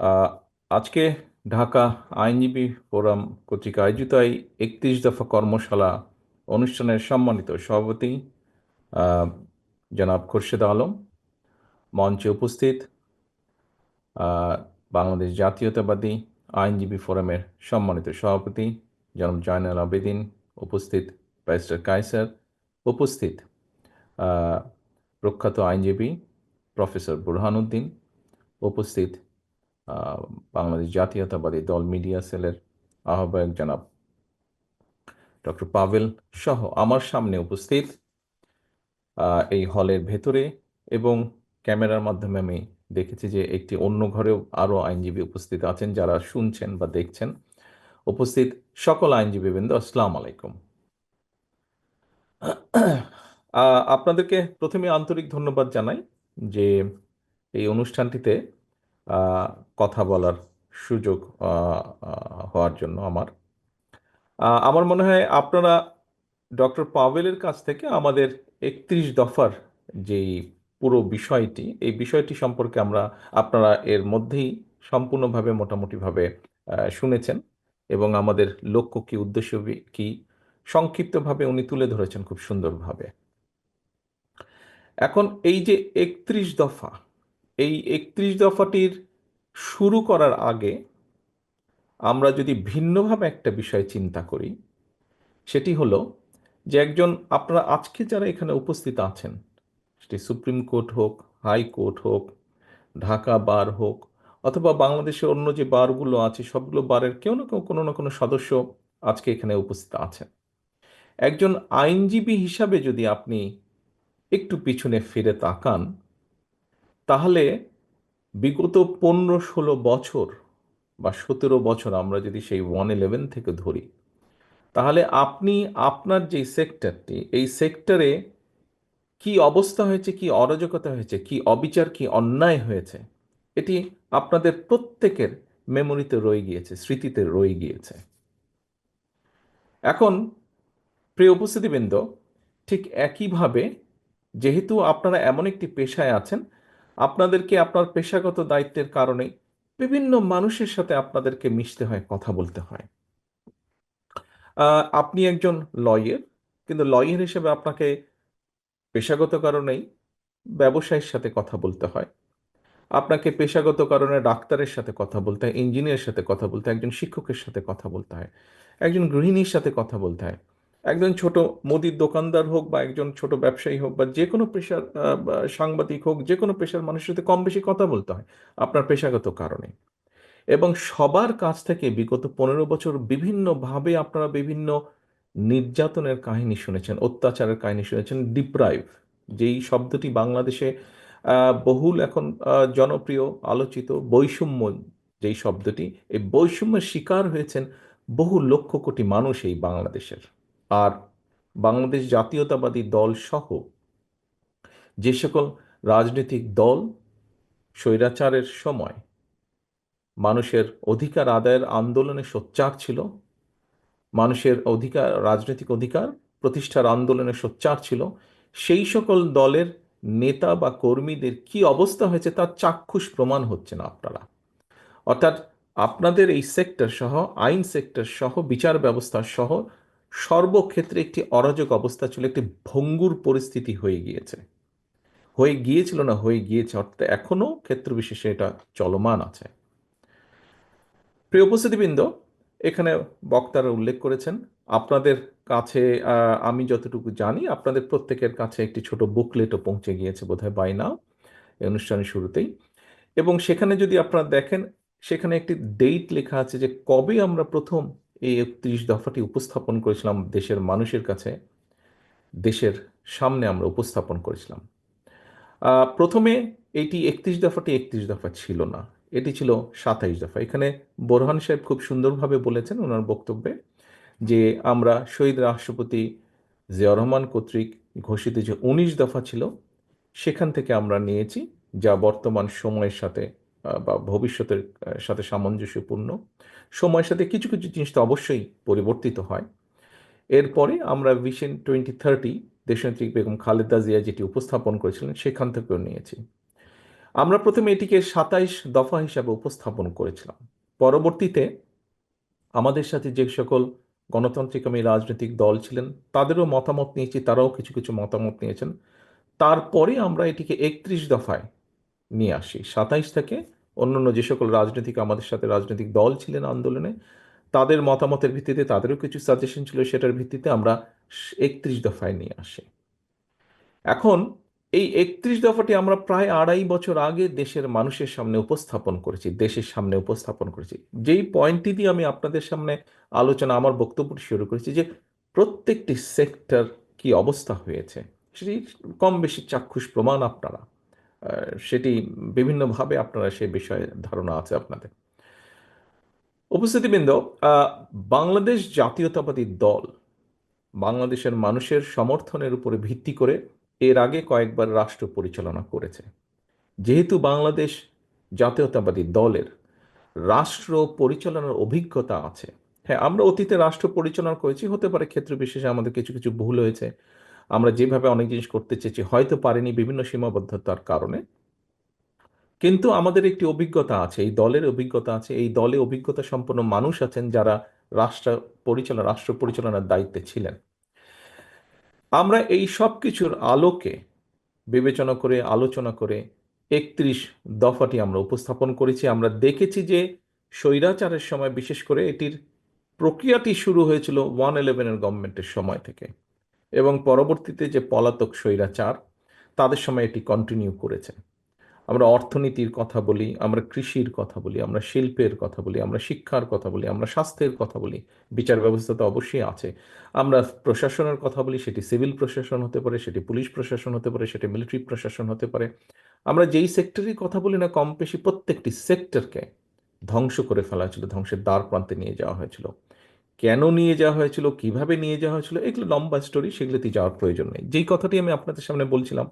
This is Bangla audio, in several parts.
আহ, আজকে ঢাকা আইনজীবী ফোরাম কর্তৃক আয়োজিত এই 31 দফা কর্মশালা অনুষ্ঠানের সম্মানিত সভাপতি আহ, জনাব খোরশেদ আলম, মঞ্চে উপস্থিত আহ, বাংলাদেশ জাতীয়তাবাদী আইনজীবী ফোরামের সম্মানিত সভাপতি জনাব জয়নাল আবেদিন, উপস্থিত ব্যারিস্টার কায়সার, উপস্থিত আহ, প্রখ্যাত আইনজীবী প্রফেসর বুরহানুদ্দিন, উপস্থিত আহ, বাংলাদেশ জাতীয়তাবাদী দল মিডিয়া সেলের আহ্বায়ক জনাব ডক্টর পাভেল সহ আমার সামনে উপস্থিত এই হলের ভেতরে এবং ক্যামেরার মাধ্যমে আমি দেখেছি যে একটি অন্য ঘরেও আরও আইনজীবী উপস্থিত আছেন যারা শুনছেন বা দেখছেন। উপস্থিত সকল আইনজীবীবৃন্দ, আসসালামু আলাইকুম। আপনাদেরকে প্রথমে আন্তরিক ধন্যবাদ জানাই যে এই অনুষ্ঠানটিতে আহ, কথা বলার সুযোগ হওয়ার জন্য আমার মনে হয় আপনারা ডক্টর পাভেলের কাছ থেকে আমাদের 31 দফার যেই পুরো বিষয়টি, এই বিষয়টি সম্পর্কে আপনারা এর মধ্যেই সম্পূর্ণভাবে মোটামুটিভাবে শুনেছেন এবং আমাদের লক্ষ্য কি, উদ্দেশ্য কি সংক্ষিপ্তভাবে উনি তুলে ধরেছেন খুব সুন্দরভাবে। এখন এই যে 31 দফা, এই 31 দফাটির শুরু করার আগে আমরা যদি ভিন্নভাবে একটা বিষয় চিন্তা করি, সেটি হলো যে আপনারা আজকে যারা এখানে উপস্থিত আছেন, সেটি সুপ্রিম কোর্ট হোক, হাই কোর্ট হোক, ঢাকা বার হোক, অথবা বাংলাদেশের অন্য যে বারগুলো আছে সবগুলো বারের কেউ না কেউ কোনো না কোনো সদস্য আজকে এখানে উপস্থিত আছেন। একজন আইনজীবী হিসাবে যদি আপনি একটু পিছনে ফিরে তাকান, তাহলে বিগত 15-16 বছর বা 17 বছর আমরা যদি সেই 111 থেকে ধরি, তাহলে আপনি আপনার যে সেক্টরটি, এই সেক্টরে কি অবস্থা হয়েছে, কি অরাজকতা হয়েছে, কি অবিচার, কি অন্যায় হয়েছে, এটি আপনাদের প্রত্যেকের মেমোরিতে রয়ে গিয়েছে, স্মৃতিতে রয়ে গিয়েছে। এখন প্রিয় উপস্থিতিবৃন্দ, ঠিক একইভাবে যেহেতু আপনারা এমন একটি পেশায় আছেন, আপনাদেরকে আপনার পেশাগত দায়িত্বের কারণে বিভিন্ন মানুষের সাথে আপনাদেরকে মিশতে হয়, কথা বলতে হয়। আপনি একজন লয়ার, কিন্তু লয়ার হিসেবে আপনাকে পেশাগত কারণেই ব্যবসায়ীর সাথে কথা বলতে হয়। আপনাকে পেশাগত কারণে ডাক্তারের সাথে কথা বলতে হয়, ইঞ্জিনিয়ারের সাথে কথা বলতে হয়, একজন শিক্ষকের সাথে কথা বলতে হয়, একজন গৃহিণীর সাথে কথা বলতে হয়, একজন ছোট মুদির দোকানদার হোক বা একজন ছোট ব্যবসায়ী হোক বা যে কোনো পেশার বা সাংবাদিক হোক, যে কোনো পেশার মানুষের সাথে কম বেশি কথা বলতে হয় আপনার পেশাগত কারণে। এবং সবার কাছ থেকে বিগত 15 বছর বিভিন্নভাবে আপনারা বিভিন্ন নির্যাতনের কাহিনী শুনেছেন, অত্যাচারের কাহিনী শুনেছেন, ডিপ্রাইভ, যেই শব্দটি বাংলাদেশে বহুল এখন জনপ্রিয় আলোচিত, বৈষম্য যেই শব্দটি, এই বৈষম্যের শিকার হয়েছেন বহু লক্ষ কোটি মানুষ এই বাংলাদেশের। আর বাংলাদেশ জাতীয়তাবাদী দল সহ যে সকল রাজনৈতিক দল স্বৈরাচারের সময় মানুষের অধিকার আদায়ের আন্দোলনে সোচ্চার ছিল, মানুষের অধিকার, রাজনৈতিক অধিকার প্রতিষ্ঠার আন্দোলনে সোচ্চার ছিল, সেই সকল দলের নেতা বা কর্মীদের কি অবস্থা হয়েছে তার চাক্ষুষ প্রমাণ হচ্ছে না আপনারা। অর্থাৎ আপনাদের এই সেক্টর সহ, আইন সেক্টর সহ, বিচার ব্যবস্থা সহ সর্বক্ষেত্রে একটি অরাজক অবস্থা ছিল, একটি ভঙ্গুর পরিস্থিতি হয়ে গিয়েছে, হয়ে গিয়েছিল না হয়ে গিয়েছে, অর্থাৎ এখনো ক্ষেত্র বিশেষে এটা চলমান আছে। প্রিয় উপস্থিতিবৃন্দ, এখানে বক্তারা উল্লেখ করেছেন আপনাদের কাছে, আমি যতটুকু জানি আপনাদের প্রত্যেকের কাছে একটি ছোট বুকলেটও পৌঁছে গিয়েছে বোধহয় বাই নাও, এই অনুষ্ঠানের শুরুতেই। এবং সেখানে যদি আপনারা দেখেন, সেখানে একটি ডেট লেখা আছে যে কবে আমরা প্রথম এই 31 দফাটি উপস্থাপন করেছিলাম দেশের মানুষের কাছে, দেশের সামনে আমরা উপস্থাপন করেছিলাম। প্রথমে এইটি 31 দফাটি 31 দফা ছিল না, এটি ছিল 27 দফা। এখানে বোরহান সাহেব খুব সুন্দরভাবে বলেছেন ওনার বক্তব্যে যে আমরা শহীদ রাষ্ট্রপতি জিয়াউর রহমান কর্তৃক ঘোষিত যে 19 দফা ছিল, সেখান থেকে আমরা নিয়েছি, যা বর্তমান সময়ের সাথে বা ভবিষ্যতের সাথে সামঞ্জস্যপূর্ণ। সময়ের সাথে কিছু কিছু জিনিস তো অবশ্যই পরিবর্তিত হয়। এরপরে আমরা ভিশন 2030 দেশনেত্রী বেগম খালেদা জিয়া যেটি উপস্থাপন করেছিলেন সেখান থেকেও নিয়েছি। আমরা প্রথমে এটিকে 27 দফা হিসাবে উপস্থাপন করেছিলাম। পরবর্তীতে আমাদের সাথে যে সকল গণতান্ত্রিকামী রাজনৈতিক দল ছিলেন তাদেরও মতামত নিয়েছি, তারাও কিছু কিছু মতামত নিয়েছেন। তারপরে আমরা এটিকে 31 দফায় নিয়ে আসি। 27 থেকে অন্যান্য যে সকল রাজনৈতিক আমাদের সাথে রাজনৈতিক দল ছিলেন আন্দোলনে, তাদের মতামতের ভিত্তিতে, তাদেরও কিছু সাজেশন ছিল, সেটার ভিত্তিতে আমরা 31 দফায় নিয়ে আসি। এখন এই 31 দফাটি আমরা প্রায় 2.5 বছর আগে দেশের মানুষের সামনে উপস্থাপন করেছি, দেশের সামনে উপস্থাপন করেছি। যেই পয়েন্টটি দিয়ে আমি আপনাদের সামনে আলোচনা, আমার বক্তব্যটি শুরু করেছি, যে প্রত্যেকটি সেক্টর কি অবস্থা হয়েছে সেটি কম বেশি চাক্ষুষ প্রমাণ আপনারা, সেটি বিভিন্নভাবে আপনারা সে বিষয়ে ধারণা আছে আপনাদের। উপস্থিতিবৃন্দ, আহ, বাংলাদেশ জাতীয়তাবাদী দল বাংলাদেশের মানুষের সমর্থনের উপরে ভিত্তি করে এর আগে কয়েকবার রাষ্ট্র পরিচালনা করেছে। যেহেতু বাংলাদেশ জাতীয়তাবাদী দলের রাষ্ট্র পরিচালনার অভিজ্ঞতা আছে, হ্যাঁ, আমরা অতীতে রাষ্ট্র পরিচালনা করেছি, হতে পারে ক্ষেত্র বিশেষে আমাদের কিছু কিছু ভুল হয়েছে, আমরা যেভাবে অনেক জিনিস করতে চেয়েছি হয়তো পারিনি বিভিন্ন সীমাবদ্ধতার কারণে, কিন্তু আমাদের একটি অভিজ্ঞতা আছে, এই দলের অভিজ্ঞতা আছে, এই দলে অভিজ্ঞতা সম্পন্ন মানুষ আছেন যারা রাষ্ট্র পরিচালনার দায়িত্বে ছিলেন। আমরা এই সব কিছুর আলোকে বিবেচনা করে, আলোচনা করে 31 দফাটি আমরা উপস্থাপন করেছি। আমরা দেখেছি যে স্বৈরাচারের সময়, বিশেষ করে এটির প্রক্রিয়াটি শুরু হয়েছিল 111-এর গভর্নমেন্টের সময় থেকে, এবং পরবর্তীতে যে পলাতক স্বৈরাচার তাদের সময় এটি কন্টিনিউ করেছে। আমরা অর্থনীতির কথা বলি, আমরা কৃষির কথা বলি, আমরা শিল্পের কথা বলি, আমরা শিক্ষার কথা বলি, আমরা স্বাস্থ্যের কথা বলি, বিচার ব্যবস্থা তো অবশ্যই আছে, আমরা প্রশাসনের কথা বলি, সেটি সিভিল প্রশাসন হতে পারে, সেটি পুলিশ প্রশাসন হতে পারে, সেটি মিলিটারি প্রশাসন হতে পারে। আমরা যেই সেক্টরের কথা বলি না, কম বেশি প্রত্যেকটি সেক্টরকে ধ্বংস করে ফেলা হয়েছিল, ধ্বংসের দ্বার প্রান্তে নিয়ে যাওয়া হয়েছিল। কেন নিয়ে যাওয়া হয়েছিল, কিভাবে নিয়ে যাওয়া হয়েছিল, এগুলো লম্বা স্টোরি, সেগুলোতে যাওয়ার প্রয়োজন নেই। যেই কথাটি আমি আপনাদের সামনে বলছিলাম,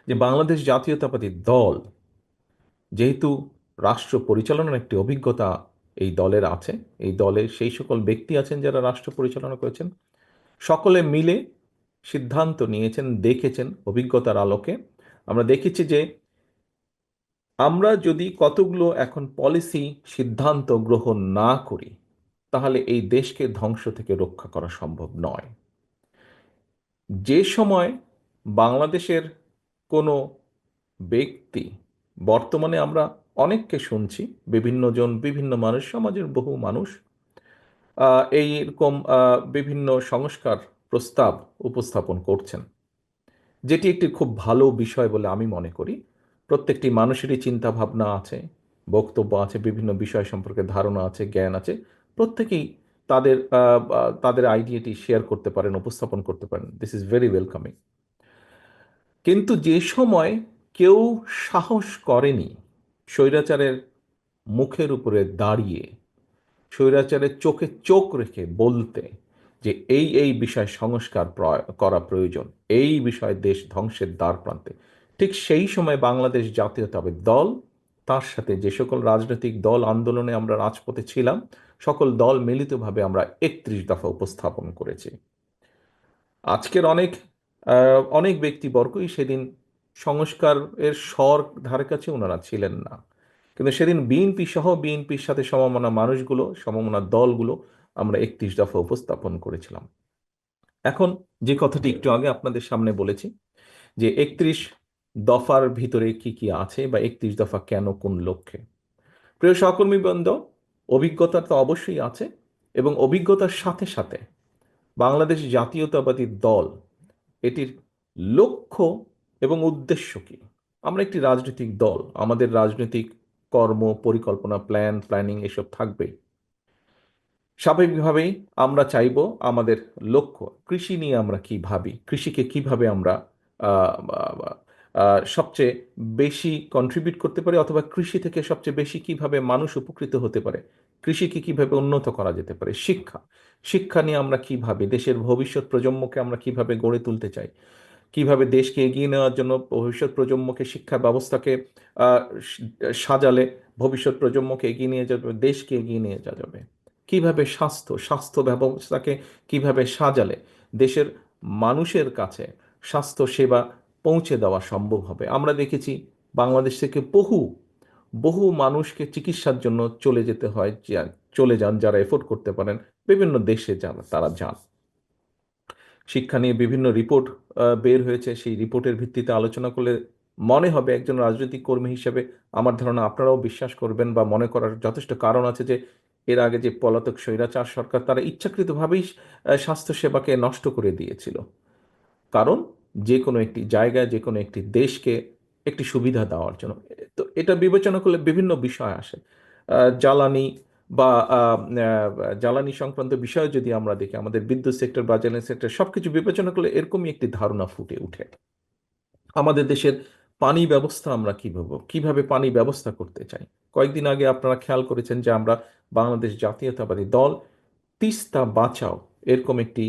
যে বাংলাদেশ জাতীয়তাবাদী দল যেহেতু রাষ্ট্র পরিচালনার একটি অভিজ্ঞতা এই দলের আছে, এই দলে সেই সকল ব্যক্তি আছেন যারা রাষ্ট্র পরিচালনা করেছেন, সকলে মিলে সিদ্ধান্ত নিয়েছেন, দেখেছেন অভিজ্ঞতার আলোকে। আমরা দেখেছি যে আমরা যদি কতগুলো এখন পলিসি সিদ্ধান্ত গ্রহণ না করি, তাহলে এই দেশকে ধ্বংস থেকে রক্ষা করা সম্ভব নয়। যে সময় বাংলাদেশের কোনো ব্যক্তি, বর্তমানে আমরা অনেককে শুনছি, বিভিন্ন জন, বিভিন্ন মানুষ, সমাজের বহু মানুষ এইরকম বিভিন্ন সংস্কার প্রস্তাব উপস্থাপন করছেন, যেটি একটি খুব ভালো বিষয় বলে আমি মনে করি। প্রত্যেকটি মানুষেরই চিন্তা ভাবনা আছে, বক্তব্য আছে, বিভিন্ন বিষয় সম্পর্কে ধারণা আছে, জ্ঞান আছে। প্রত্যেকেই তাদের তাদের আইডিয়াটি শেয়ার করতে পারেন, উপস্থাপন করতে পারেন, দিস ইজ ভেরি ওয়েলকামিং। কিন্তু যে সময় কেউ সাহস করেনি স্বৈরাচারের মুখের উপরে দাঁড়িয়ে, স্বৈরাচারের চোখে চোখ রেখে বলতে যে এই বিষয় সংস্কার করা প্রয়োজন, এই বিষয় দেশ ধ্বংসের দ্বার প্রান্তে, ঠিক সেই সময় বাংলাদেশ জাতীয়তাবাদী দল, তার সাথে যে সকল রাজনৈতিক দল আন্দোলনে আমরা রাজপথে ছিলাম, সকল দল মিলিতভাবে আমরা 31 দফা উপস্থাপন করেছি। আজকের অনেক ব্যক্তিবর্গই সেদিন সংস্কারের স্বর ধারে কাছে ওনারা ছিলেন না, কিন্তু সেদিন বিএনপি সহ বিএনপির সাথে সমমনা মানুষগুলো, সমমনা দলগুলো আমরা 31 দফা উপস্থাপন করেছিলাম। এখন যে কথাটি একটু আগে আপনাদের সামনে বলেছি, যে 31 দফার ভিতরে কি কি আছে, বা 31 দফা কেন, কোন লক্ষ্যে। প্রিয় সহকর্মীবৃন্দ, অভিজ্ঞতা তো অবশ্যই আছে, এবং অভিজ্ঞতার সাথে সাথে বাংলাদেশ জাতীয়তাবাদী দল, এটির লক্ষ্য এবং উদ্দেশ্য কি। আমরা একটি রাজনৈতিক দল, আমাদের রাজনৈতিক কর্ম পরিকল্পনা, প্ল্যানিং এসব থাকবেই। স্বাভাবিকভাবেই আমরা চাইব আমাদের লক্ষ্য, কৃষি নিয়ে আমরা কি ভাবি, কৃষিকে কিভাবে আমরা আহ, আহ, সবচেয়ে বেশি কন্ট্রিবিউট করতে পারি, অথবা কৃষি থেকে সবচেয়ে বেশি কিভাবে মানুষ উপকৃত হতে পারে, কৃষিকে কিভাবে উন্নত করা যেতে পারে, শিক্ষা নিয়ে আমরা কি ভাবি, দেশের ভবিষ্যৎ প্রজন্মকে আমরা কিভাবে গড়ে তুলতে চাই, কিভাবে দেশকে এগিয়ে নেওয়ার জন্য ভবিষ্যৎ প্রজন্মকে, শিক্ষা ব্যবস্থাকে আহ, সাজালে ভবিষ্যৎ প্রজন্মকে এগিয়ে নিয়ে যাবে, দেশকে এগিয়ে নিয়ে যাওয়া যাবে, কিভাবে স্বাস্থ্য ব্যবস্থাকে কিভাবে সাজালে দেশের মানুষের কাছে স্বাস্থ্য সেবা পৌঁছে দেওয়া সম্ভব হবে। আমরা দেখেছি বাংলাদেশ থেকে বহু বহু মানুষকে চিকিৎসার জন্য চলে যেতে হয়, চলে যান যারা এফোর্ড করতে পারেন, বিভিন্ন দেশে যান, তারা যান। শিক্ষা নিয়ে বিভিন্ন রিপোর্ট বের হয়েছে, সেই রিপোর্টের ভিত্তিতে আলোচনা করলে মনে হবে, একজন রাজনৈতিক কর্মী হিসেবে আমার ধারণা আপনারাও বিশ্বাস করবেন বা মনে করার যথেষ্ট কারণ আছে যে এর আগে যে পলাতক স্বৈরাচার সরকার, তারা ইচ্ছাকৃতভাবেই স্বাস্থ্যসেবাকে নষ্ট করে দিয়েছিল। কারণ যে কোনো একটি জায়গায়, যে কোনো একটি দেশকে একটি সুবিধা দেওয়ার জন্য। তো এটা বিবেচনা করলে বিভিন্ন বিষয় আসে। জ্বালানি বা জ্বালানি সংক্রান্ত বিষয় যদি আমরা দেখি, আমাদের বিদ্যুৎ সেক্টর বা জ্বালানি সেক্টর সবকিছু বিবেচনা করলে এরকমই একটি ধারণা ফুটে ওঠে। আমাদের দেশের পানি ব্যবস্থা আমরা কিভাবে কিভাবে পানি ব্যবস্থা করতে চাই। কয়েকদিন আগে আপনারা খেয়াল করেছেন যে আমরা বাংলাদেশ জাতীয়তাবাদী দল তিস্তা বাঁচাও এরকম একটি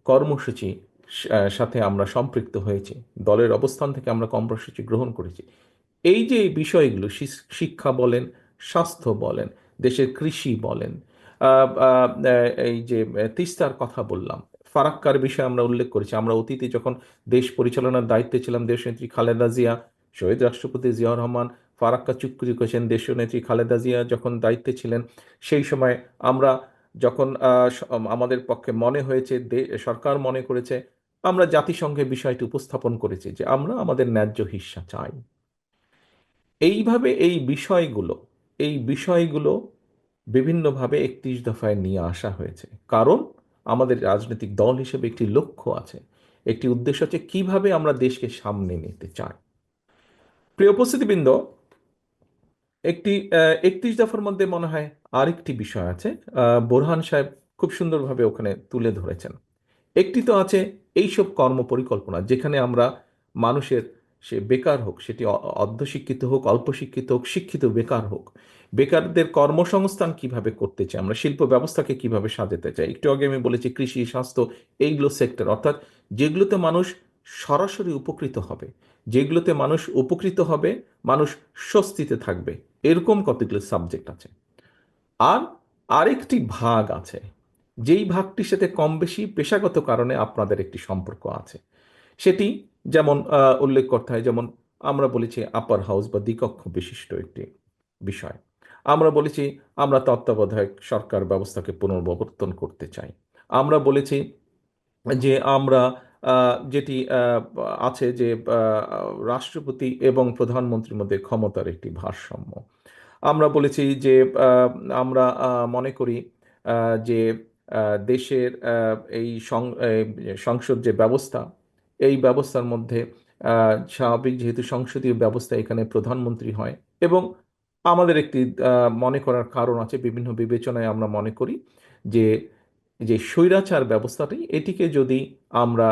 কর্মসূচি সাথে আমরা সম্পৃক্ত হয়েছি। দলের অবস্থান থেকে আমরা কর্মসূচি গ্রহণ করেছি। এই যে এই বিষয়গুলো, শিক্ষা বলেন, স্বাস্থ্য বলেন, দেশের কৃষি বলেন, এই যে তিস্তার কথা বললাম, ফারাক্কার বিষয়ে আমরা উল্লেখ করেছি। আমরা অতীতে যখন দেশ পরিচালনার দায়িত্বে ছিলাম, দেশনেত্রী খালেদা জিয়া, শহীদ রাষ্ট্রপতি জিয়াউর রহমান ফারাক্কা চুক্তি করেছেন। দেশনেত্রী খালেদা জিয়া যখন দায়িত্বে ছিলেন, সেই সময় আমরা যখন আমাদের পক্ষে মনে হয়েছে, সরকার মনে করেছে, আমরা জাতিসংঘে বিষয়টি উপস্থাপন করেছি যে আমরা আমাদের ন্যায্য হিস্সা চাই। এইভাবে এই বিষয়গুলো বিভিন্নভাবে 31 দফায় নিয়ে আসা হয়েছে। কারণ আমাদের রাজনৈতিক দল হিসেবে একটি লক্ষ্য আছে, একটি উদ্দেশ্য আছে, কিভাবে আমরা দেশকে সামনে নিতে চাই। প্রিয় উপস্থিতিবৃন্দ, একটি 31 দফার মধ্যে মনে হয় আরেকটি বিষয় আছে, বোরহান সাহেব খুব সুন্দরভাবে ওখানে তুলে ধরেছেন। একটি তো আছে এইসব কর্মপরিকল্পনা, যেখানে আমরা মানুষের, সে বেকার হোক, সেটি অর্ধশিক্ষিত হোক, অল্প শিক্ষিত হোক, শিক্ষিত বেকার হোক, বেকারদের কর্মসংস্থান কিভাবে করতে চাই, আমরা শিল্প ব্যবস্থাকে কিভাবে সাজাতে চাই। একটু আগে আমি বলেছি কৃষি, স্বাস্থ্য, এইগুলো সেক্টর, অর্থাৎ যেগুলোতে মানুষ সরাসরি উপকৃত হবে, যেগুলোতে মানুষ উপকৃত হবে, মানুষ স্বস্তিতে থাকবে, এরকম কতগুলো সাবজেক্ট আছে। আর আরেকটি ভাগ আছে, যেই ভাগটির সাথে কম বেশি পেশাগত কারণে আপনাদের একটি সম্পর্ক আছে। সেটি যেমন উল্লেখ করতে হয়, যেমন আমরা বলেছি আপার হাউস বা দ্বিকক্ষ বিশিষ্ট একটি বিষয়। আমরা বলেছি আমরা তত্ত্বাবধায়ক সরকার ব্যবস্থাকে পুনর্বিবর্তন করতে চাই। আমরা বলেছি যে আমরা যেটি আছে যে রাষ্ট্রপতি এবং প্রধানমন্ত্রীর মধ্যে ক্ষমতার একটি ভারসাম্য। আমরা বলেছি যে আহ, আমরা মনে করি যে দেশের এই সংসদ যে ব্যবস্থা, এই ব্যবস্থার মধ্যে স্বাভাবিক যেহেতু সংসদীয় ব্যবস্থা, এখানে প্রধানমন্ত্রী হয়, এবং আমাদের একটি মনে করার কারণ আছে, বিভিন্ন বিবেচনায় আমরা মনে করি যে যে স্বৈরাচার ব্যবস্থাটি, এটিকে যদি আমরা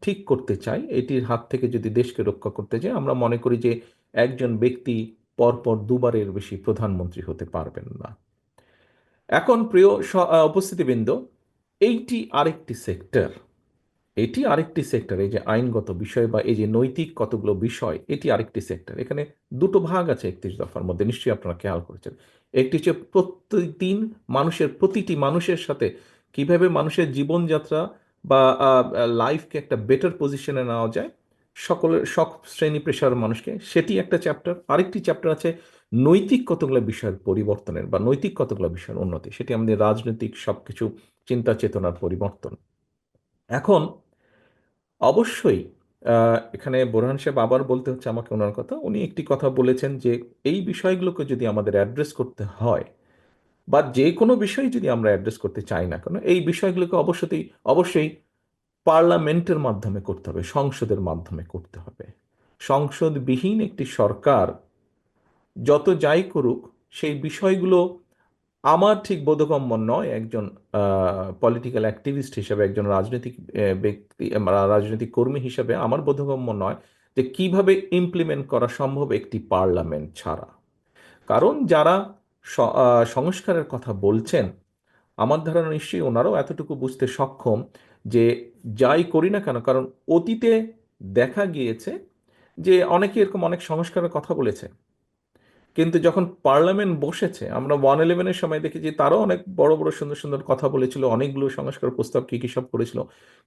ঠিক করতে চাই, এটির হাত থেকে যদি দেশকে রক্ষা করতে চাই, আমরা মনে করি যে একজন ব্যক্তি পরপর দুবারের বেশি প্রধানমন্ত্রী হতে পারবেন না। এখন প্রিয় উপস্থিতিবৃন্দ, এইটি আরেকটি সেক্টর, এটি আরেকটি সেক্টর, এই যে আইনগত বিষয় বা এই যে নৈতিক কতগুলো বিষয়, এটি আরেকটি সেক্টর। এখানে দুটো ভাগ আছে 31 দফার মধ্যে, নিশ্চয়ই আপনারা খেয়াল করেছেন। একটি হচ্ছে প্রতিদিন মানুষের, প্রতিটি মানুষের সাথে কিভাবে মানুষের জীবনযাত্রা বা লাইফকে একটা বেটার পজিশনে নেওয়া যায়, সকলের, সব শ্রেণী পেশার মানুষকে, সেটি একটা চ্যাপ্টার। আরেকটি চ্যাপ্টার আছে নৈতিক কতগুলো বিষয়ের পরিবর্তনের বা নৈতিক কতগুলো বিষয়ের উন্নতি, সেটি আমাদের রাজনৈতিক সবকিছু চিন্তা চেতনার পরিবর্তন। এখন অবশ্যই এখানে বোরহান সাহেব, আবার বলতে হচ্ছে আমাকে ওনার কথা, উনি একটি কথা বলেছেন যে এই বিষয়গুলোকে যদি আমাদের অ্যাড্রেস করতে হয়, বা যে কোনো বিষয় যদি আমরা অ্যাড্রেস করতে চাই না কেন, এই বিষয়গুলোকে অবশ্যই অবশ্যই পার্লামেন্টের মাধ্যমে করতে হবে, সংসদের মাধ্যমে করতে হবে। সংসদবিহীন একটি সরকার যত যাই করুক, সেই বিষয়গুলো আমার ঠিক বোধগম্য নয়, একজন পলিটিক্যাল অ্যাক্টিভিস্ট হিসেবে, একজন রাজনৈতিক ব্যক্তি, রাজনৈতিক কর্মী হিসেবে আমার বোধগম্য নয় যে কিভাবে ইমপ্লিমেন্ট করা সম্ভব একটি পার্লামেন্ট ছাড়া। কারণ যারা সংস্কারের কথা বলছেন, আমার ধারণা নিশ্চয়ই ওনারাও এতটুকু বুঝতে সক্ষম যে যাই করি না কেন, কারণ অতীতে দেখা গিয়েছে যে অনেকে এরকম অনেক সংস্কারের কথা বলেছে, কিন্তু যখন পার্লামেন্ট বসেছে, আমরা 111-এর সময় দেখেছি তারাও অনেক বড় বড় সুন্দর সুন্দর কথা বলেছিল, অনেকগুলো সংস্কার প্রস্তাব কি কি সব করেছিল,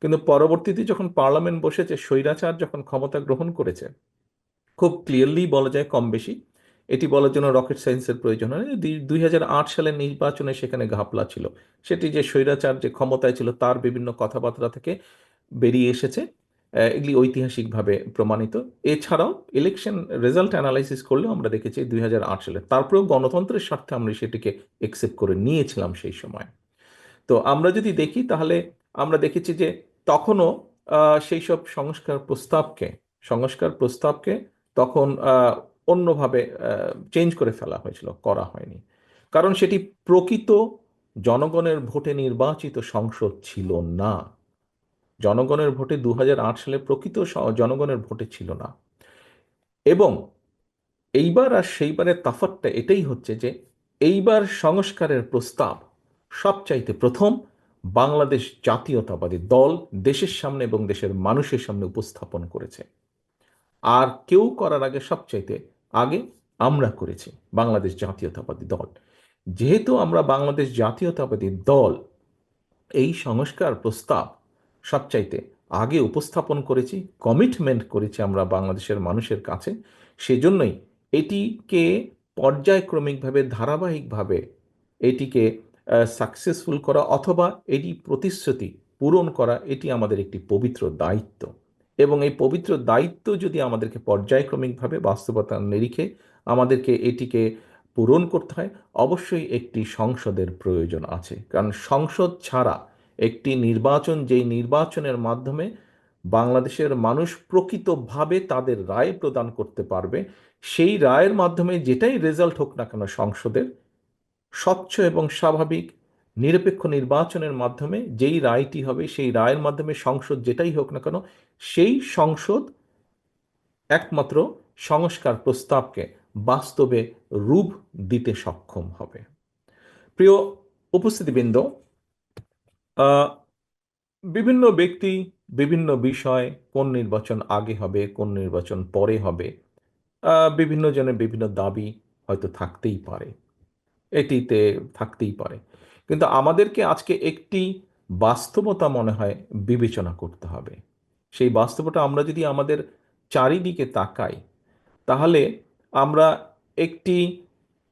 কিন্তু পরবর্তীতে যখন পার্লামেন্ট বসেছে, স্বৈরাচার যখন ক্ষমতা গ্রহণ করেছে, খুব ক্লিয়ারলি বলা যায় কম বেশি। এটি বলার জন্য রকেট সায়েন্সের প্রয়োজন হয় না। 2008 সালের নির্বাচনে সেখানে ঘাপলা ছিল, সেটি যে স্বৈরাচার যে ক্ষমতায় ছিল তার বিভিন্ন কথাবার্তা থেকে বেরিয়ে এসেছে। এগুলি ঐতিহাসিকভাবে প্রমাণিত। এছাড়াও ইলেকশন রেজাল্ট অ্যানালাইসিস করলেও আমরা দেখেছি 2008 সালে, তারপরেও গণতন্ত্রের স্বার্থে আমরা সেটিকে একসেপ্ট করে নিয়েছিলাম সেই সময়। তো আমরা যদি দেখি তাহলে আমরা দেখেছি যে তখনও সেই সব সংস্কার প্রস্তাবকে তখন অন্যভাবে চেঞ্জ করে ফেলা হয়েছিল, করা হয়নি। কারণ সেটি প্রকৃত জনগণের ভোটে নির্বাচিত সংসদ ছিল না। জনগণের ভোটে 2008 সালে প্রকৃত জনগণের ভোটে ছিল না। এবং এইবার আর সেইবারের তফাৎটা এটাই হচ্ছে যে এইবার সংস্কারের প্রস্তাব সবচাইতে প্রথম বাংলাদেশ জাতীয়তাবাদী দল দেশের সামনে এবং দেশের মানুষের সামনে উপস্থাপন করেছে। আর কেউ করার আগে, সবচাইতে আগে আমরা করেছি, বাংলাদেশ জাতীয়তাবাদী দল। যেহেতু আমরা বাংলাদেশ জাতীয়তাবাদী দল এই সংস্কার প্রস্তাব সবচাইতে আগে উপস্থাপন করেছি, কমিটমেন্ট করেছি আমরা বাংলাদেশের মানুষের কাছে, সেজন্যই এটিকে পর্যায়ক্রমিকভাবে, ধারাবাহিকভাবে এটিকে সাকসেসফুল করা অথবা এটি প্রতিশ্রুতি পূরণ করা, এটি আমাদের একটি পবিত্র দায়িত্ব। এবং এই পবিত্র দায়িত্ব যদি আমাদেরকে পর্যায়ক্রমিকভাবে বাস্তবতার নিরিখে আমাদেরকে এটিকে পূরণ করতে হয়, অবশ্যই একটি সংসদের প্রয়োজন আছে। কারণ সংসদ ছাড়া একটি নির্বাচন, যেই নির্বাচনের মাধ্যমে বাংলাদেশের মানুষ প্রকৃতভাবে তাদের রায় প্রদান করতে পারবে, সেই রায়ের মাধ্যমে যেটাই রেজাল্ট হোক না কেন সংসদের, স্বচ্ছ এবং স্বাভাবিক নিরপেক্ষ নির্বাচনের মাধ্যমে যেই রায়টি হবে, সেই রায়ের মাধ্যমে সংসদ যেটাই হোক না কেন, সেই সংসদ একমাত্র সংস্কার প্রস্তাবকে বাস্তবে রূপ দিতে সক্ষম হবে। প্রিয় উপস্থিতিবৃন্দ, বিভিন্ন ব্যক্তি, বিভিন্ন বিষয়, কোন নির্বাচন আগে হবে, কোন নির্বাচন পরে হবে, বিভিন্ন জনের বিভিন্ন দাবি হয়তো থাকতেই পারে, এটিতে থাকতেই পারে। কিন্তু আমাদেরকে আজকে একটি বাস্তবতা মনে হয় বিবেচনা করতে হবে। সেই বাস্তবতা, আমরা যদি আমাদের চারিদিকে তাকাই তাহলে আমরা একটি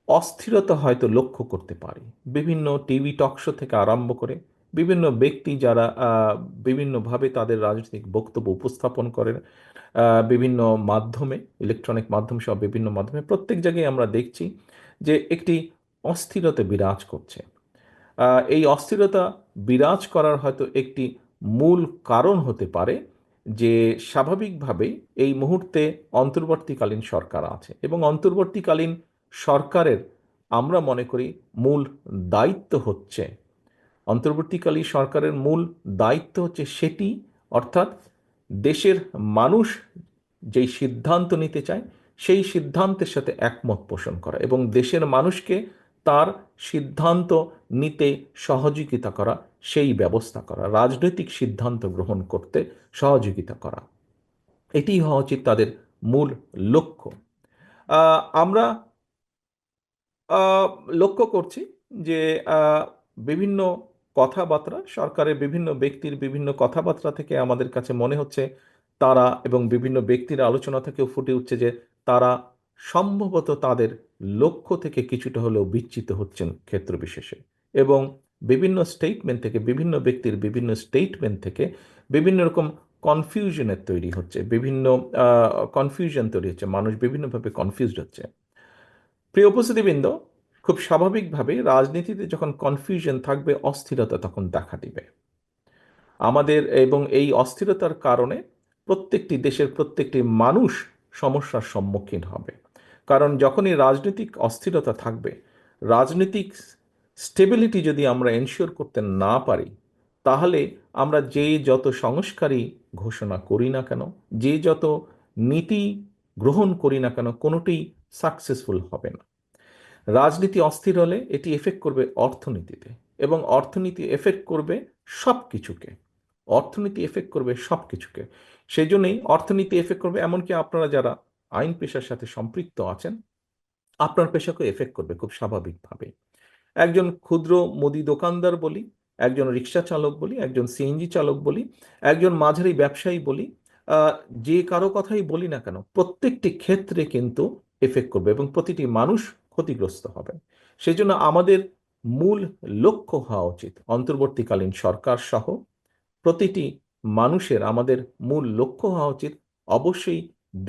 অস্থিরতা হয়তো লক্ষ্য করতে পারি। বিভিন্ন টিভি টকশো থেকে আরম্ভ করে বিভিন্ন ব্যক্তি যারা বিভিন্নভাবে তাদের রাজনৈতিক বক্তব্য উপস্থাপন করেন, বিভিন্ন মাধ্যমে, ইলেকট্রনিক মাধ্যম সহ বিভিন্ন মাধ্যমে, প্রত্যেক জায়গায় আমরা দেখছি যে একটি অস্থিরতা বিরাজ করছে। এই অস্থিরতা বিরাজ করার হয়তো একটি মূল কারণ হতে পারে যে স্বাভাবিকভাবেই এই মুহূর্তে অন্তর্বর্তীকালীন সরকার আছে, এবং অন্তর্বর্তীকালীন সরকারের আমরা মনে করি মূল দায়িত্ব হচ্ছে, অন্তর্বর্তীকালীন সরকারের মূল দায়িত্ব হচ্ছে সেটি, অর্থাৎ দেশের মানুষ যেই সিদ্ধান্ত নিতে চায় সেই সিদ্ধান্তের সাথে একমত পোষণ করা এবং দেশের মানুষকে তার সিদ্ধান্ত নিতে সহযোগিতা করা, সেই ব্যবস্থা করা, রাজনৈতিক সিদ্ধান্ত গ্রহণ করতে সহযোগিতা করা, এটি হওয়া উচিত তাদের মূল লক্ষ্য। আমরা আহ, লক্ষ্য করছি যে বিভিন্ন কথাবার্তা, সরকারের বিভিন্ন ব্যক্তির বিভিন্ন কথাবার্তা থেকে আমাদের কাছে মনে হচ্ছে তারা, এবং বিভিন্ন ব্যক্তির আলোচনা থেকেও ফুটে উঠছে যে তারা সম্ভবত তাদের লক্ষ্য থেকে কিছুটা হলেও বিচ্যুত হচ্ছেন ক্ষেত্র বিশেষে। এবং বিভিন্ন স্টেটমেন্ট থেকে, বিভিন্ন ব্যক্তির বিভিন্ন স্টেটমেন্ট থেকে বিভিন্ন রকম কনফিউশনের তৈরি হচ্ছে, বিভিন্ন কনফিউশন তৈরি হচ্ছে, মানুষ বিভিন্নভাবে কনফিউজড হচ্ছে। প্রিয় উপস্থিতিবৃন্দ, খুব স্বাভাবিকভাবে রাজনীতিতে যখন কনফিউশন থাকবে, অস্থিরতা তখন দেখা দিবে আমাদের, এবং এই অস্থিরতার কারণে প্রত্যেকটি দেশের প্রত্যেকটি মানুষ সমস্যার সম্মুখীন হবে। কারণ যখনই রাজনৈতিক অস্থিরতা থাকবে, রাজনৈতিক স্টেবিলিটি যদি আমরা এনশিওর করতে না পারি, তাহলে আমরা যে যত সংস্কারই ঘোষণা করি না কেন, যে যত নীতি গ্রহণ করি না কেন, কোনোটি সাকসেসফুল হবে না। রাজনীতি অস্থির হলে এটি এফেক্ট করবে অর্থনীতিতে, এবং অর্থনীতি এফেক্ট করবে সব কিছুকে, অর্থনীতি এফেক্ট করবে সব কিছুকে। সেই জন্যই অর্থনীতি এফেক্ট করবে, এমনকি আপনারা যারা আইন পেশার সাথে সম্পৃক্ত আছেন, আপনার পেশাকে এফেক্ট করবে খুব স্বাভাবিকভাবে। একজন ক্ষুদ্র মুদি দোকানদার বলি, একজন রিক্সা চালক বলি, একজন সিএনজি চালক বলি, একজন মাঝারি ব্যবসায়ী বলি, আহ, যে কারো কথাই বলি না কেন, প্রত্যেকটি ক্ষেত্রে কিন্তু এফেক্ট করবে এবং প্রতিটি মানুষ ক্ষতিগ্রস্ত হবে। সেই জন্য আমাদের মূল লক্ষ্য হওয়া উচিত, অন্তর্বর্তীকালীন সরকার সহ প্রতিটি মানুষের আমাদের মূল লক্ষ্য হওয়া উচিত অবশ্যই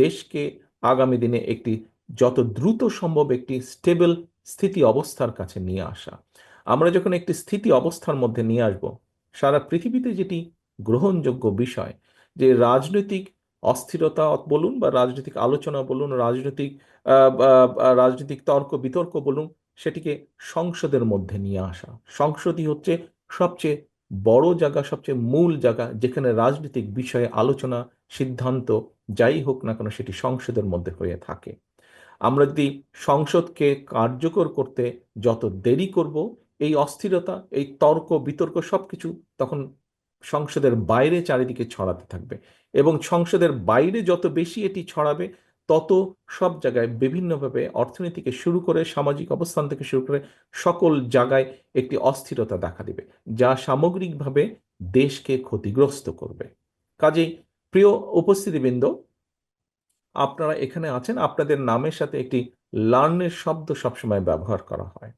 দেশকে আগামী দিনে একটি যত দ্রুত সম্ভব একটি স্টেবল স্থিতি অবস্থার কাছে নিয়ে আসা। আমরা যখন একটি স্থিতি অবস্থার মধ্যে নিয়ে আসব, সারা পৃথিবীতে যেটি গ্রহণযোগ্য বিষয়, যে রাজনৈতিক অস্থিরতা বলুন বা রাজনৈতিক আলোচনা বলুন, রাজনৈতিক তর্ক বিতর্ক বলুন, সেটিকে সংসদের মধ্যে নিয়ে আসা। সংসদই হচ্ছে সবচেয়ে বড় জায়গা, সবচেয়ে মূল জায়গা, যেখানে রাজনৈতিক বিষয়ে আলোচনা, সিদ্ধান্ত যাই হোক না কেন সেটি সংসদের মধ্যে হয়ে থাকে। আমরা যদি সংসদকে কার্যকর করতে যত দেরি করব, এই অস্থিরতা, এই তর্ক বিতর্ক সবকিছু তখন সংসদের বাইরে চারিদিকে ছড়াতে থাকবে। এবং সংসদের বাইরে যত বেশি এটি ছড়াবে, তত সব জায়গায় বিভিন্নভাবে অর্থনীতি থেকে শুরু করে সামাজিক অবস্থান থেকে শুরু করে সকল জায়গায় একটি অস্থিরতা দেখা দিবে, যা সামগ্রিকভাবে দেশকে ক্ষতিগ্রস্ত করবে। কাজেই প্রিয় উপস্থিতিবৃন্দ, আপনারা এখানে আছেন, আপনাদের নামের সাথে একটি লার্নের শব্দ সবসময় ব্যবহার করা হয়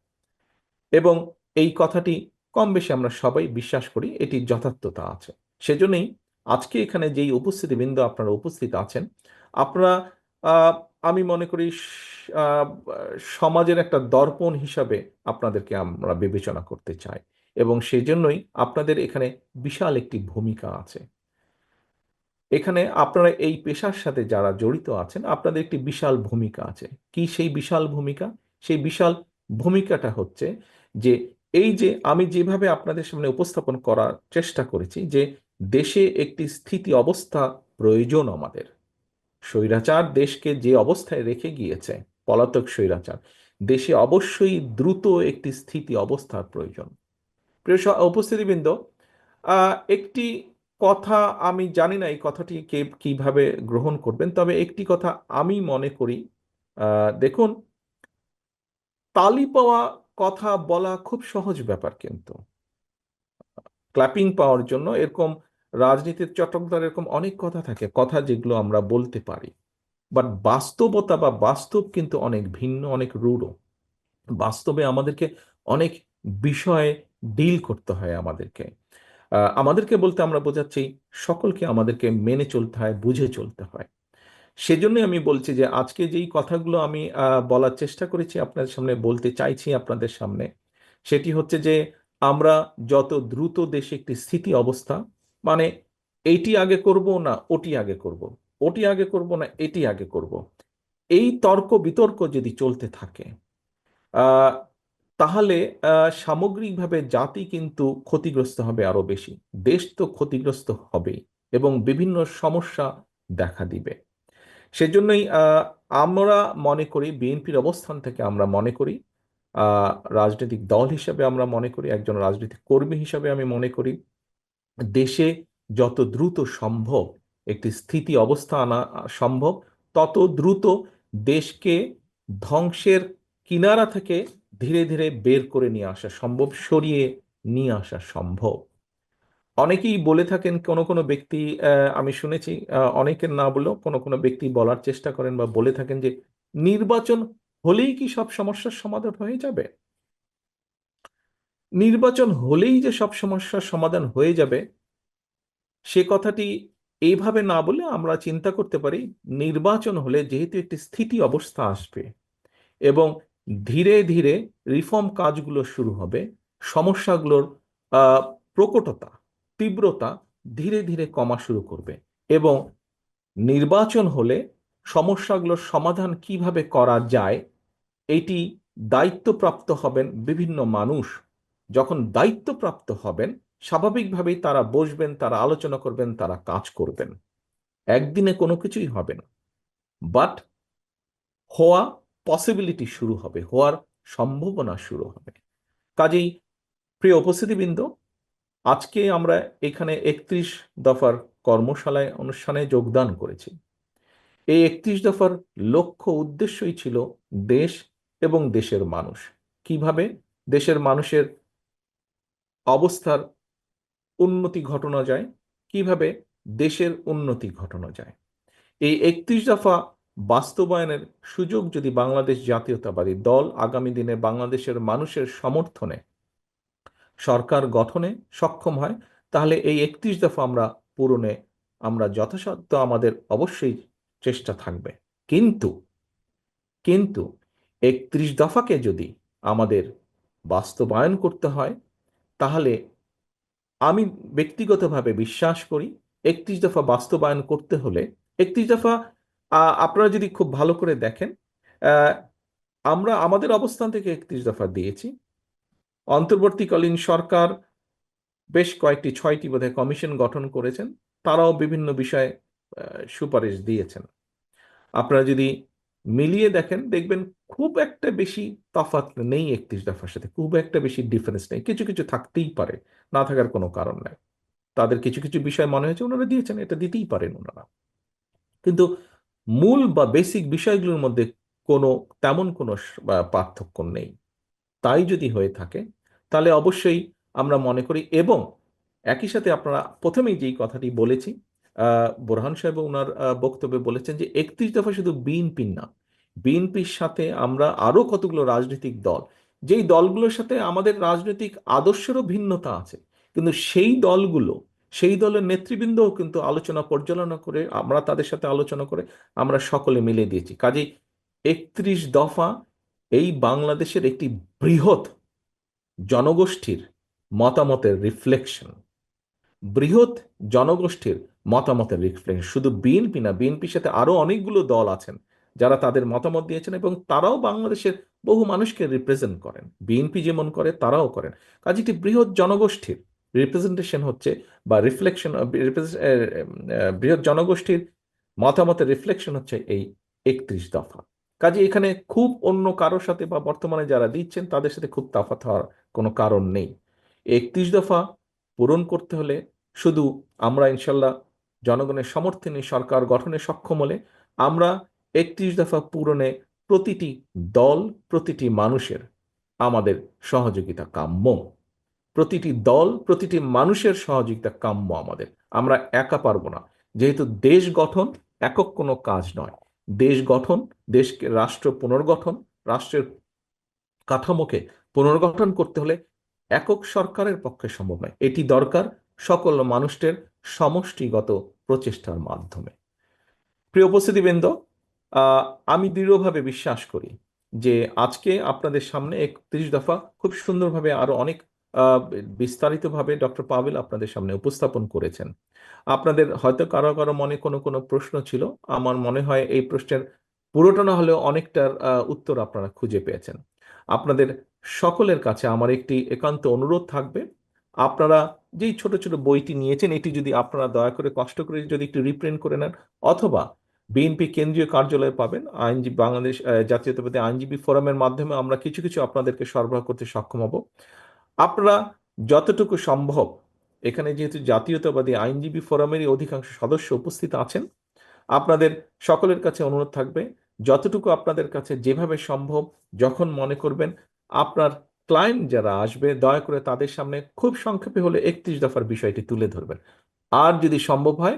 এবং এই কথাটি কম বেশি আমরা সবাই বিশ্বাস করি, এটির যথার্থতা আছে। সেজন্যই আজকে এখানে যেই উপস্থিতিবৃন্দ আপনারা উপস্থিত আছেন, আপনারা আহ, আমি মনে করি সমাজের একটা দর্পণ হিসাবে আপনাদেরকে আমরা বিবেচনা করতে চাই এবং সেই জন্যই আপনাদের এখানে বিশাল একটি ভূমিকা আছে। এখানে আপনারা এই পেশার সাথে যারা জড়িত আছেন, আপনাদের একটি বিশাল ভূমিকা আছে। কি সেই বিশাল ভূমিকা? সেই বিশাল ভূমিকাটা হচ্ছে যে, এই যে আমি যেভাবে আপনাদের সামনে উপস্থাপন করার চেষ্টা করেছি যে দেশে একটি স্থিতি অবস্থা প্রয়োজন আমাদের। স্বৈরাচার দেশকে যে অবস্থায় রেখে গিয়েছে, পলাতক স্বৈরাচার, দেশে অবশ্যই দ্রুত একটি স্থিতি অবস্থার প্রয়োজন। প্রিয় উপস্থিতিবৃন্দ, একটি কথা, আমি জানি না এই কথাটি কে কিভাবে গ্রহণ করবেন, তবে একটি কথা আমি মনে করি, দেখুন, তালি পাওয়া কথা বলা খুব সহজ ব্যাপার, কিন্তু ক্ল্যাপিং পাওয়ার জন্য এরকম রাজনীতির চটকদার এরকম অনেক কথা থাকে, কথা যেগুলো আমরা বলতে পারি, বাট বাস্তবতা বা বাস্তব কিন্তু অনেক ভিন্ন, অনেক রূঢ়। বাস্তবে আমাদেরকে অনেক বিষয়ে ডিল করতে হয় আমাদেরকে। আমাদেরকে বলতে আমরা বোঝাচ্ছি সকলকে আমাদেরকে মেনে চলতে হয়, বুঝে চলতে হয়। সেজন্যই আমি বলছি যে আজকে যেই কথাগুলো আমি বলার চেষ্টা করেছি আপনাদের সামনে, বলতে চাইছি আপনাদের সামনে, সেটি হচ্ছে যে আমরা যত দ্রুত দেশে একটি স্থিতি অবস্থা, মানে এইটি আগে করব না ওটি আগে করব, ওটি আগে করব না এটি আগে করব, এই তর্ক বিতর্ক যদি চলতে থাকে, আহ, তাহলে সামগ্রিকভাবে জাতি কিন্তু ক্ষতিগ্রস্ত হবে আরো বেশি। দেশ তো ক্ষতিগ্রস্ত হবেই এবং বিভিন্ন সমস্যা দেখা দিবে। সেজন্যই আমরা মনে করি, বিএনপির অবস্থান থেকে আমরা মনে করি, আহ, রাজনৈতিক দল হিসেবে আমরা মনে করি, একজন রাজনৈতিক কর্মী হিসেবে আমি মনে করি, দেশে যত দ্রুত সম্ভব একটি স্থিতি অবস্থা আনা সম্ভব, তত দ্রুত দেশকে ধ্বংসের কিনারা থেকে ধীরে ধীরে বের করে নিয়ে আসা সম্ভব, সরিয়ে নিয়ে আসা সম্ভব। অনেকেই বলে থাকেন, কোনো কোনো ব্যক্তি, আমি শুনেছি, অনেকের না বলেও কোনো কোনো ব্যক্তি বলার চেষ্টা করেন বা বলে থাকেন যে নির্বাচন হলেই কি সব সমস্যার সমাধান হয়ে যাবে? নির্বাচন হলেই যে সব সমস্যার সমাধান হয়ে যাবে, সে কথাটি এইভাবে না বলে আমরা চিন্তা করতে পারি, নির্বাচন হলে যেহেতু একটি স্থিতি অবস্থা আসবে এবং ধীরে ধীরে রিফর্ম কাজগুলো শুরু হবে, সমস্যাগুলোর আহ, প্রকটতা, তীব্রতা ধীরে ধীরে কমা শুরু করবে এবং নির্বাচন হলে সমস্যাগুলোর সমাধান কিভাবে করা যায়, এটি দায়িত্বপ্রাপ্ত হবেন বিভিন্ন মানুষ। যখন দায়িত্বপ্রাপ্ত হবেন, স্বাভাবিকভাবেই তারা বসবেন, তারা আলোচনা করবেন, তারা কাজ করবেন। একদিনে কোনো কিছুই হবে না, বাট হওয়া পসিবিলিটি শুরু হবে, হওয়ার সম্ভাবনা শুরু হবে। কাজেই প্রিয় উপস্থিতিবৃন্দ, আজকে আমরা এখানে 31 দফার কর্মশালায় অনুষ্ঠানে যোগদান করেছি। এই 31 দফার লক্ষ্য উদ্দেশ্যই ছিল দেশ এবং দেশের মানুষ, কিভাবে দেশের মানুষের অবস্থার উন্নতি ঘটানো যায়, কিভাবে দেশের উন্নতি ঘটানো যায়। এই 31 দফা বাস্তবায়নের সুযোগ যদি বাংলাদেশ জাতীয়তাবাদী দল আগামী দিনে বাংলাদেশের মানুষের সমর্থনে সরকার গঠনে সক্ষম হয়, তাহলে এই 31 দফা আমরা পূরণে আমরা যথাসাধ্য আমাদের অবশ্যই চেষ্টা থাকবে। কিন্তু কিন্তু 31 দফাকে যদি আমাদের বাস্তবায়ন করতে হয়, তাহলে আমি ব্যক্তিগতভাবে বিশ্বাস করি 31 দফা বাস্তবায়ন করতে হলে 31 দফা আপনারা যদি খুব ভালো করে দেখেন, আহ, আমরা আমাদের অবস্থান থেকে 31 দফা দিয়েছি। অন্তর্বর্তীকালীন সরকার বেশ কয়েকটি 6টি বোধহয় কমিশন গঠন করেছেন, তারাও বিভিন্ন বিষয়ে সুপারিশ দিয়েছেন। আপনারা যদি মিলিয়ে দেখেন দেখবেন খুব একটা বেশি তফাৎ নেই 31 দফার সাথে, খুব একটা বেশি ডিফারেন্স নেই। কিছু কিছু থাকতেই পারে, না থাকার কোনো কারণ নাই। তাদের কিছু কিছু বিষয় মনে হয়েছে ওনারা দিয়েছেন, এটা দিতেই পারেন ওনারা, কিন্তু মূল বা বেসিক বিষয়গুলোর মধ্যে কোনো তেমন কোনো পার্থক্য নেই। তাই যদি হয়ে থাকে তাহলে অবশ্যই আমরা মনে করি, এবং একই সাথে আপনারা প্রথমেই যেই কথাটি বলেছি, বোরহান সাহেব ওনার বক্তব্যে বলেছেন যে 31 দফা শুধু বিএনপির না, বিএনপির সাথে আমরা আরো কতগুলো রাজনৈতিক দল, যেই দলগুলোর সাথে আমাদের রাজনৈতিক আদর্শেরও ভিন্নতা আছে, কিন্তু সেই দলের নেতৃবৃন্দও কিন্তু আলোচনা পর্যালোচনা করে, আমরা তাদের সাথে আলোচনা করে আমরা সকলে মিলে দিয়েছি। কাজেই 31 দফা এই বাংলাদেশের একটি বৃহৎ জনগোষ্ঠীর মতামতের রিফ্লেকশন, বৃহৎ জনগোষ্ঠীর মতামতের রিফ্লেকশন। শুধু বিএনপি না, বিএনপির সাথে আরো অনেকগুলো দল আছেন যারা তাদের মতামত দিয়েছেন, এবং তারাও বাংলাদেশের বহু মানুষকে রিপ্রেজেন্ট করেন। বিএনপি যেমন করে তারাও করেন। কাজে একটি বৃহৎ জনগোষ্ঠীর রিপ্রেজেন্টেশন হচ্ছে, বা রিফ্লেকশন, বৃহৎ জনগোষ্ঠীর মতামতের রিফ্লেকশন হচ্ছে এই 31 দফা। কাজে এখানে খুব অন্য কারোর সাথে বা বর্তমানে যারা দিচ্ছেন তাদের সাথে খুব তফাৎ হওয়ার কোনো কারণ নেই। 31 দফা পূরণ করতে হলে শুধু আমরা ইনশাল্লাহ জনগণের সমর্থনে সরকার গঠনে সক্ষম হলে আমরা 31 দফা পূরণে প্রতিটি দল, প্রতিটি মানুষের আমাদের সহযোগিতা কাম্য। প্রতিটি দল, প্রতিটি মানুষের সহযোগিতা কাম্য আমাদের। আমরা একা পারবো না, যেহেতু দেশ গঠন একক কোনো কাজ নয়। দেশ গঠন, দেশকে রাষ্ট্র পুনর্গঠন, রাষ্ট্রের কাঠামোকে পুনর্গঠন করতে হলে একক সরকারের পক্ষে সম্ভব নয়। এটি দরকার সকল মানুষের সমষ্টিগত প্রচেষ্টার মাধ্যমে। প্রিয় উপস্থিতিবৃন্দ, আমি দৃঢ়ভাবে বিশ্বাস করি যে আজকে আপনাদের সামনে 31 দফা খুব সুন্দরভাবে আরো অনেক বিস্তারিতভাবে ডক্টর পাভেল আপনাদের সামনে উপস্থাপন করেছেন। আপনাদের হয়তো কারো কারো মনে কোনো কোনো প্রশ্ন ছিল, আমার মনে হয় এই প্রশ্নের পুরোটা না হলেও অনেকটার উত্তর আপনারা খুঁজে পেয়েছেন। আপনাদের সকলের কাছে আমার একটি একান্ত অনুরোধ থাকবে, আপনারা যেই ছোট ছোট বইটি নিয়েছেন এটি যদি আপনারা দয়া করে কষ্ট করে যদি একটু রিপ্রিন্ট করে নেন, অথবা বিএনপি কেন্দ্রীয় কার্যালয়ে পাবেন, আইনজীবী বাংলাদেশ জাতীয়তাবাদী আইনজীবী ফোরামের মাধ্যমে আমরা কিছু কিছু আপনাদেরকে সরবরাহ করতে সক্ষম হব। আপনারা যতটুকু সম্ভব, এখানে যেহেতু জাতীয়তাবাদী আইনজীবী ফোরামেরই অধিকাংশ সদস্য উপস্থিত আছেন, আপনাদের সকলের কাছে অনুরোধ থাকবে যতটুকু আপনাদের কাছে যেভাবে সম্ভব, যখন মনে করবেন আপনার ক্লায়েন্ট যারা আসবে দয়া করে তাদের সামনে খুব সংক্ষেপে হলে 31 দফার বিষয়টি তুলে ধরবেন। আর যদি সম্ভব হয়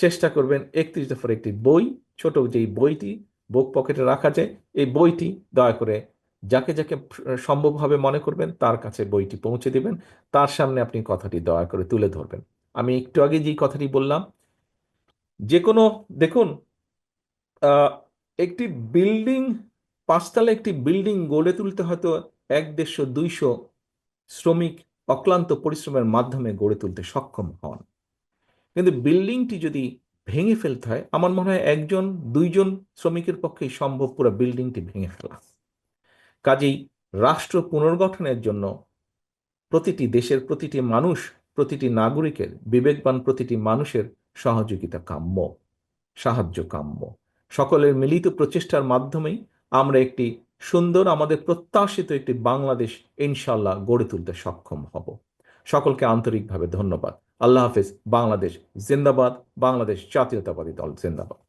চেষ্টা করবেন 31 দফার একটি বই, ছোট যেই বইটি বুক পকেটে রাখা যায়, এই বইটি দয়া করে যাকে যাকে সম্ভবভাবে মনে করবেন তার কাছে বইটি পৌঁছে দিবেন, তার সামনে আপনি কথাটি দয়া করে তুলে ধরবেন। আমি একটু আগে যেই কথাটি বললাম, যে কোনো, দেখুন, আহ, একটি বিল্ডিং, 5 তলা একটি বিল্ডিং গড়ে তুলতে হয়তো 100-150-200 শ্রমিক অক্লান্ত পরিশ্রমের মাধ্যমে গড়ে তুলতে সক্ষম হন, কিন্তু বিল্ডিংটি যদি ভেঙে ফেলতে হয় আমার মনে হয় 1-2জন শ্রমিকের পক্ষেই সম্ভব পুরো বিল্ডিংটি ভেঙে ফেলা। কাজেই রাষ্ট্র পুনর্গঠনের জন্য প্রতিটি দেশের প্রতিটি মানুষ, প্রতিটি নাগরিকের, বিবেকবান প্রতিটি মানুষের সহযোগিতা কাম্য, সাহায্য কাম্য। সকলের মিলিত প্রচেষ্টার মাধ্যমেই আমরা একটি সুন্দর, আমাদের প্রত্যাশিত একটি বাংলাদেশ ইনশাল্লাহ গড়ে তুলতে সক্ষম হব। সকলকে আন্তরিকভাবে ধন্যবাদ। আল্লাহ হাফেজ। বাংলাদেশ জিন্দাবাদ। বাংলাদেশ জাতীয়তাবাদী দল জিন্দাবাদ।